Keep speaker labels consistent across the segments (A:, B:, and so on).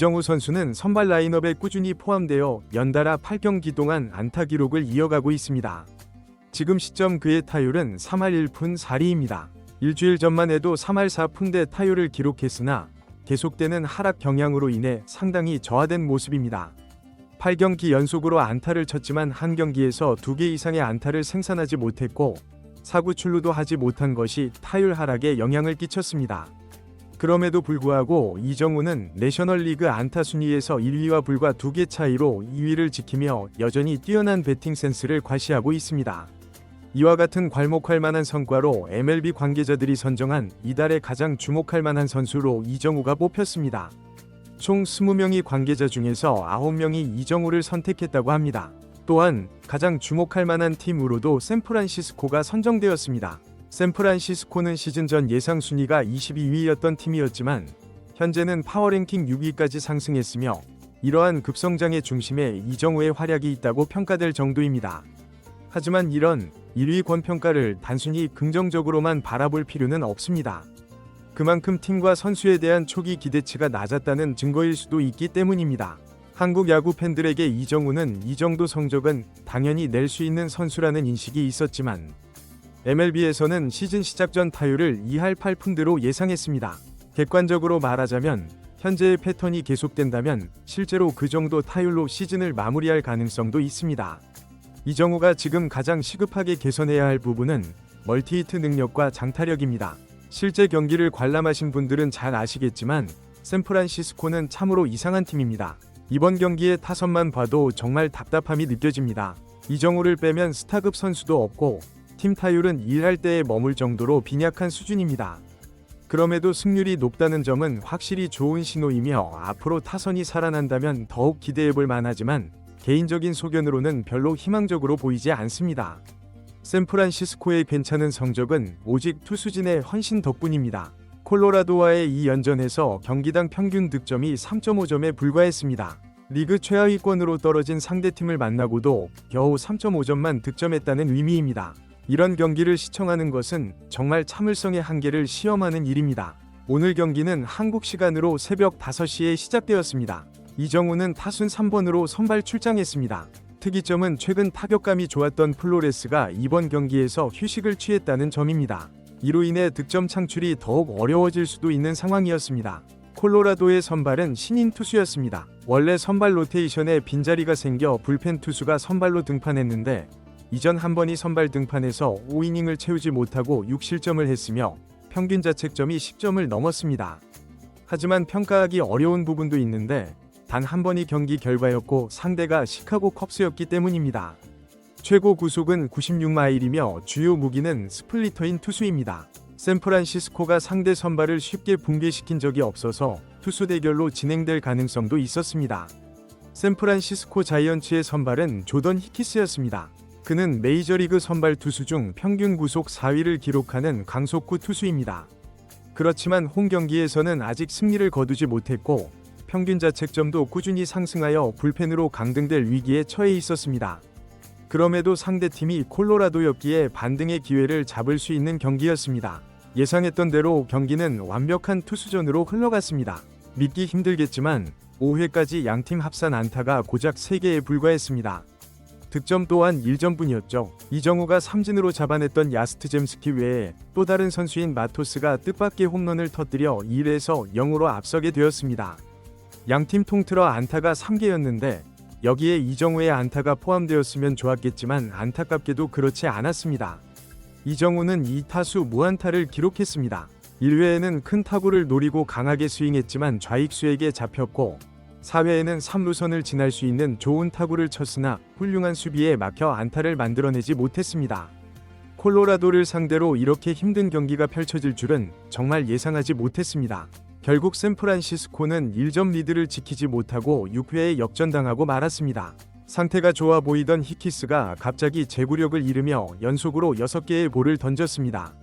A: 이정우 선수는 선발 라인업에 꾸준히 포함되어 연달아 8경기 동안 안타 기록을 이어가고 있습니다. 지금 시점 그의 타율은 3할 1푼 4리입니다. 일주일 전만 해도 3할 4푼대 타율을 기록했으나 계속되는 하락 경향으로 인해 상당히 저하된 모습입니다. 8경기 연속으로 안타를 쳤지만 한 경기에서 2개 이상의 안타를 생산하지 못했고 사구 출루도 하지 못한 것이 타율 하락에 영향을 끼쳤습니다. 그럼에도 불구하고 이정우는 내셔널리그 안타 순위에서 1위와 불과 2개 차이로 2위를 지키며 여전히 뛰어난 배팅 센스를 과시하고 있습니다. 이와 같은 괄목할 만한 성과로 MLB 관계자들이 선정한 이달에 가장 주목할 만한 선수로 이정우가 뽑혔습니다. 총 20명의 관계자 중에서 9명이 이정우를 선택했다고 합니다. 또한 가장 주목할 만한 팀으로도 샌프란시스코가 선정되었습니다. 샌프란시스코는 시즌 전 예상 순위가 22위였던 팀이었지만 현재는 파워랭킹 6위까지 상승했으며 이러한 급성장의 중심에 이정우의 활약이 있다고 평가될 정도입니다. 하지만 이런 1위 권평가를 단순히 긍정적으로만 바라볼 필요는 없습니다. 그만큼 팀과 선수에 대한 초기 기대치가 낮았다는 증거일 수도 있기 때문입니다. 한국 야구 팬들에게 이정우는 이 정도 성적은 당연히 낼 수 있는 선수라는 인식이 있었지만 MLB에서는 시즌 시작 전 타율을 2할 8푼대로 예상했습니다. 객관적으로 말하자면 현재의 패턴이 계속된다면 실제로 그 정도 타율로 시즌을 마무리할 가능성도 있습니다. 이정우가 지금 가장 시급하게 개선해야 할 부분은 멀티히트 능력과 장타력입니다. 실제 경기를 관람하신 분들은 잘 아시겠지만 샌프란시스코는 참으로 이상한 팀입니다. 이번 경기의 타선만 봐도 정말 답답함이 느껴집니다. 이정우를 빼면 스타급 선수도 없고 팀 타율은 1할 때에 머물 정도로 빈약한 수준입니다. 그럼에도 승률이 높다는 점은 확실히 좋은 신호이며 앞으로 타선이 살아난다면 더욱 기대해볼 만하지만 개인적인 소견으로는 별로 희망적으로 보이지 않습니다. 샌프란시스코의 괜찮은 성적은 오직 투수진의 헌신 덕분입니다. 콜로라도와의 이 연전에서 경기당 평균 득점이 3.5점에 불과했습니다. 리그 최하위권으로 떨어진 상대팀을 만나고도 겨우 3.5점만 득점했다는 의미입니다. 이런 경기를 시청하는 것은 정말 참을성의 한계를 시험하는 일입니다. 오늘 경기는 한국 시간으로 새벽 5시에 시작되었습니다. 이정우는 타순 3번으로 선발 출장했습니다. 특이점은 최근 타격감이 좋았던 플로레스가 이번 경기에서 휴식을 취했다는 점입니다. 이로 인해 득점 창출이 더욱 어려워질 수도 있는 상황이었습니다. 콜로라도의 선발은 신인 투수였습니다. 원래 선발 로테이션에 빈자리가 생겨 불펜 투수가 선발로 등판했는데 이전 한 번이 선발 등판에서 5이닝을 채우지 못하고 6실점을 했으며 평균 자책점이 10점을 넘었습니다. 하지만 평가하기 어려운 부분도 있는데 단 한 번이 경기 결과였고 상대가 시카고 컵스였기 때문입니다. 최고 구속은 96마일이며 주요 무기는 스플리터인 투수입니다. 샌프란시스코가 상대 선발을 쉽게 붕괴시킨 적이 없어서 투수 대결로 진행될 가능성도 있었습니다. 샌프란시스코 자이언츠의 선발은 조던 히키스였습니다. 그는 메이저리그 선발 투수 중 평균 구속 4위를 기록하는 강속구 투수입니다. 그렇지만 홈 경기에서는 아직 승리를 거두지 못했고 평균 자책점도 꾸준히 상승하여 불펜으로 강등될 위기에 처해 있었습니다. 그럼에도 상대팀이 콜로라도였기에 반등의 기회를 잡을 수 있는 경기였습니다. 예상했던 대로 경기는 완벽한 투수전으로 흘러갔습니다. 믿기 힘들겠지만 5회까지 양팀 합산 안타가 고작 3개에 불과했습니다. 득점 또한 1점뿐이었죠. 이정우가 삼진으로 잡아냈던 야스트젬스키 외에 또 다른 선수인 마토스가 뜻밖의 홈런을 터뜨려 1에서 0으로 앞서게 되었습니다. 양팀 통틀어 안타가 3개였는데 여기에 이정우의 안타가 포함되었으면 좋았겠지만 안타깝게도 그렇지 않았습니다. 이정우는 2타수 무안타를 기록했습니다. 1회에는 큰 타구를 노리고 강하게 스윙했지만 좌익수에게 잡혔고 4회에는 3루선을 지날 수 있는 좋은 타구를 쳤으나 훌륭한 수비에 막혀 안타를 만들어내지 못했습니다. 콜로라도를 상대로 이렇게 힘든 경기가 펼쳐질 줄은 정말 예상하지 못했습니다. 결국 샌프란시스코는 1점 리드를 지키지 못하고 6회에 역전당하고 말았습니다. 상태가 좋아 보이던 히키스가 갑자기 제구력을 잃으며 연속으로 6개의 볼을 던졌습니다.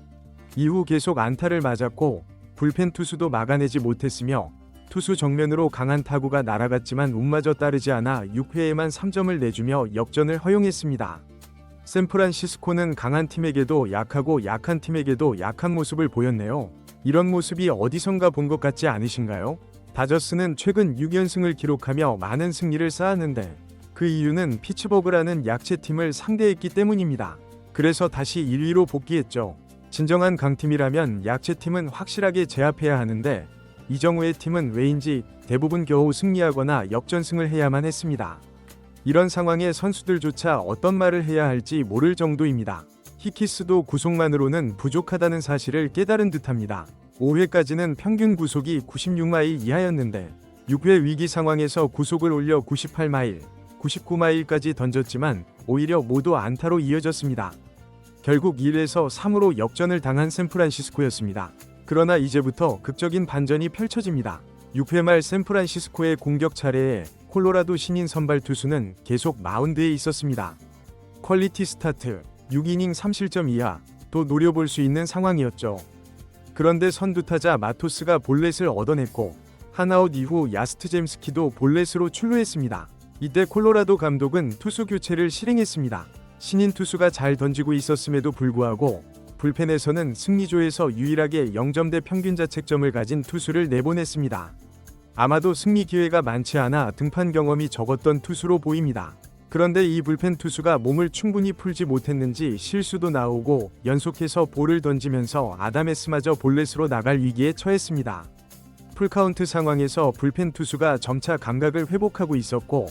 A: 이후 계속 안타를 맞았고 불펜 투수도 막아내지 못했으며 투수 정면으로 강한 타구가 날아갔지만 운마저 따르지 않아 6회에만 3점을 내주며 역전을 허용했습니다. 샌프란시스코는 강한 팀에게도 약하고 약한 팀에게도 약한 모습을 보였네요. 이런 모습이 어디선가 본 것 같지 않으신가요? 다저스는 최근 6연승을 기록하며 많은 승리를 쌓았는데 그 이유는 피츠버그라는 약체팀을 상대했기 때문입니다. 그래서 다시 1위로 복귀했죠. 진정한 강팀이라면 약체팀은 확실하게 제압해야 하는데 이정우의 팀은 왜인지 대부분 겨우 승리하거나 역전승을 해야만 했습니다. 이런 상황에 선수들조차 어떤 말을 해야 할지 모를 정도입니다. 히키스도 구속만으로는 부족하다는 사실을 깨달은 듯합니다. 5회까지는 평균 구속이 96마일 이하였는데 6회 위기 상황에서 구속을 올려 98마일, 99마일까지 던졌지만 오히려 모두 안타로 이어졌습니다. 결국 1에서 3으로 역전을 당한 샌프란시스코였습니다. 그러나 이제부터 극적인 반전이 펼쳐집니다. 6회 말 샌프란시스코의 공격 차례에 콜로라도 신인 선발 투수는 계속 마운드에 있었습니다. 퀄리티 스타트, 6이닝 3실점 이하, 또 노려볼 수 있는 상황이었죠. 그런데 선두타자 마토스가 볼넷을 얻어냈고 한아웃 이후 야스트젬스키도 볼넷으로 출루했습니다. 이때 콜로라도 감독은 투수 교체를 실행했습니다. 신인 투수가 잘 던지고 있었음에도 불구하고 불펜에서는 승리조에서 유일하게 0점대 평균 자책점을 가진 투수를 내보냈습니다. 아마도 승리 기회가 많지 않아 등판 경험이 적었던 투수로 보입니다. 그런데 이 불펜 투수가 몸을 충분히 풀지 못했는지 실수도 나오고 연속해서 볼을 던지면서 아다메스마저 볼넷으로 나갈 위기에 처했습니다. 풀카운트 상황에서 불펜 투수가 점차 감각을 회복하고 있었고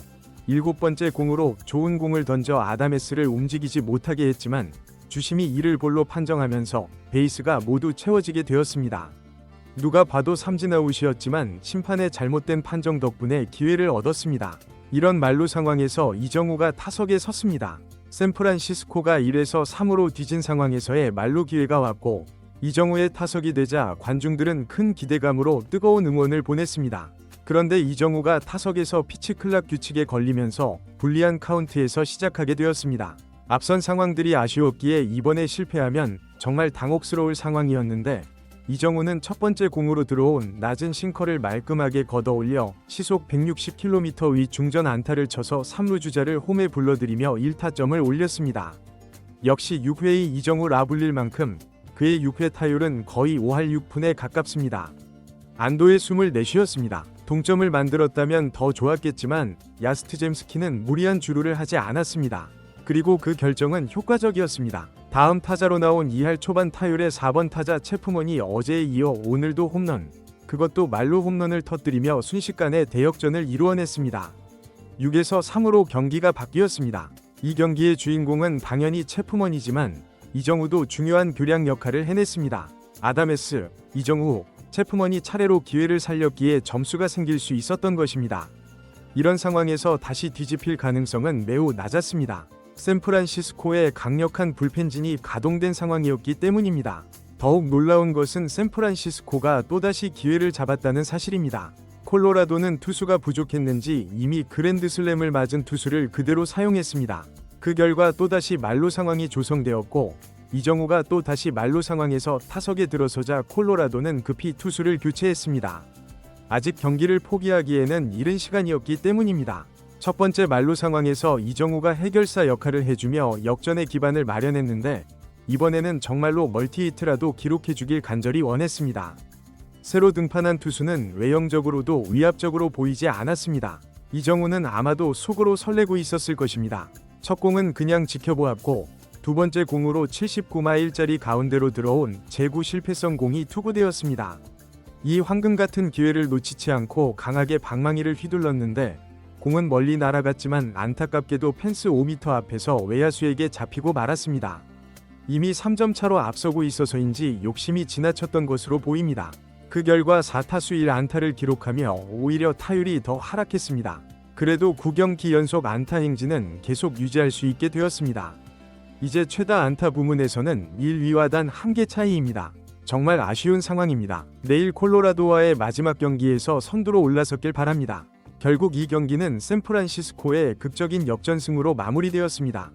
A: 7번째 공으로 좋은 공을 던져 아다메스를 움직이지 못하게 했지만 주심이 이를 볼로 판정하면서 베이스가 모두 채워지게 되었습니다. 누가 봐도 삼진아웃이었지만 심판의 잘못된 판정 덕분에 기회를 얻었습니다. 이런 만루 상황에서 이정우가 타석에 섰습니다. 샌프란시스코가 1에서 3으로 뒤진 상황에서의 만루 기회가 왔고 이정우의 타석이 되자 관중들은 큰 기대감으로 뜨거운 응원을 보냈습니다. 그런데 이정우가 타석에서 피치 클락 규칙에 걸리면서 불리한 카운트에서 시작하게 되었습니다. 앞선 상황들이 아쉬웠기에 이번에 실패하면 정말 당혹스러울 상황이었는데 이정우는 첫 번째 공으로 들어온 낮은 싱커를 말끔하게 걷어올려 시속 160km 위 중전 안타를 쳐서 3루 주자를 홈에 불러들이며 1타점을 올렸습니다. 역시 6회의 이정우 라불릴 만큼 그의 6회 타율은 거의 5할 6푼에 가깝습니다. 안도의 숨을 내쉬었습니다. 동점을 만들었다면 더 좋았겠지만 야스트젬스키는 무리한 주루를 하지 않았습니다. 그리고 그 결정은 효과적이었습니다. 다음 타자로 나온 2할 초반 타율의 4번 타자 체프먼이 어제에 이어 오늘도 홈런, 그것도 말루 홈런을 터뜨리며 순식간에 대역전을 이루어냈습니다. 6에서 3으로 경기가 바뀌었습니다. 이 경기의 주인공은 당연히 체프먼이지만 이정우도 중요한 교량 역할을 해냈습니다. 아다메스, 이정우, 체프먼이 차례로 기회를 살렸기에 점수가 생길 수 있었던 것입니다. 이런 상황에서 다시 뒤집힐 가능성은 매우 낮았습니다. 샌프란시스코의 강력한 불펜진이 가동된 상황이었기 때문입니다. 더욱 놀라운 것은 샌프란시스코가 또다시 기회를 잡았다는 사실입니다. 콜로라도는 투수가 부족했는지 이미 그랜드슬램을 맞은 투수를 그대로 사용했습니다. 그 결과 또다시 만루 상황이 조성되었고 이정우가 또 다시 만루 상황에서 타석에 들어서자 콜로라도는 급히 투수를 교체했습니다. 아직 경기를 포기하기에는 이른 시간이었기 때문입니다. 첫 번째 만루 상황에서 이정우가 해결사 역할을 해주며 역전의 기반을 마련했는데 이번에는 정말로 멀티히트라도 기록해주길 간절히 원했습니다. 새로 등판한 투수는 외형적으로도 위압적으로 보이지 않았습니다. 이정우는 아마도 속으로 설레고 있었을 것입니다. 첫 공은 그냥 지켜보았고 두 번째 공으로 79마일짜리 가운데로 들어온 제구 실패성 공이 투구되었습니다. 이 황금 같은 기회를 놓치지 않고 강하게 방망이를 휘둘렀는데 공은 멀리 날아갔지만 안타깝게도 펜스 5m 앞에서 외야수에게 잡히고 말았습니다. 이미 3점 차로 앞서고 있어서인지 욕심이 지나쳤던 것으로 보입니다. 그 결과 4타수 1안타를 기록하며 오히려 타율이 더 하락했습니다. 그래도 9경기 연속 안타 행진은 계속 유지할 수 있게 되었습니다. 이제 최다 안타 부문에서는 1위와 단 1개 차이입니다. 정말 아쉬운 상황입니다. 내일 콜로라도와의 마지막 경기에서 선두로 올라섰길 바랍니다. 결국 이 경기는 샌프란시스코의 극적인 역전승으로 마무리되었습니다.